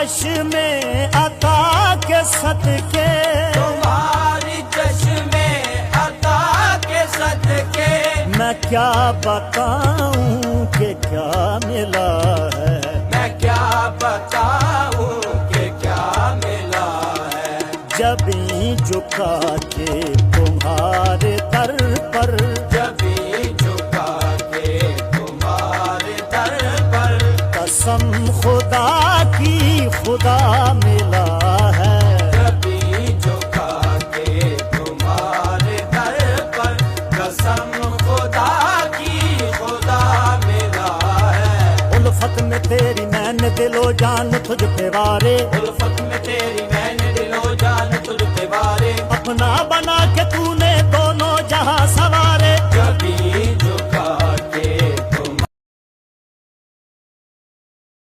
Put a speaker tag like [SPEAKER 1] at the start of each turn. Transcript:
[SPEAKER 1] चश्मे अता के सदके,
[SPEAKER 2] तुम्हारी चश्मे अता के सदके,
[SPEAKER 1] मैं क्या बताऊं कि क्या मिला है,
[SPEAKER 2] मैं क्या बताऊं कि क्या मिला है।
[SPEAKER 1] जबी झुका के तुम्हारे दर पर,
[SPEAKER 2] जबी झुका के तुम्हारे दर पर,
[SPEAKER 1] कसम खुदा की खुदा मिला है।
[SPEAKER 2] जबी झुका के तुम्हारे दर पर, कसम खुदा की खुदा मिला है।
[SPEAKER 1] उल्फत में तेरी मैंने दिलो जान तुझ पे वारे,
[SPEAKER 2] उल्फत में तेरी मैंने दिलो जान तुझ पे वारे,
[SPEAKER 1] अपना बना के तूने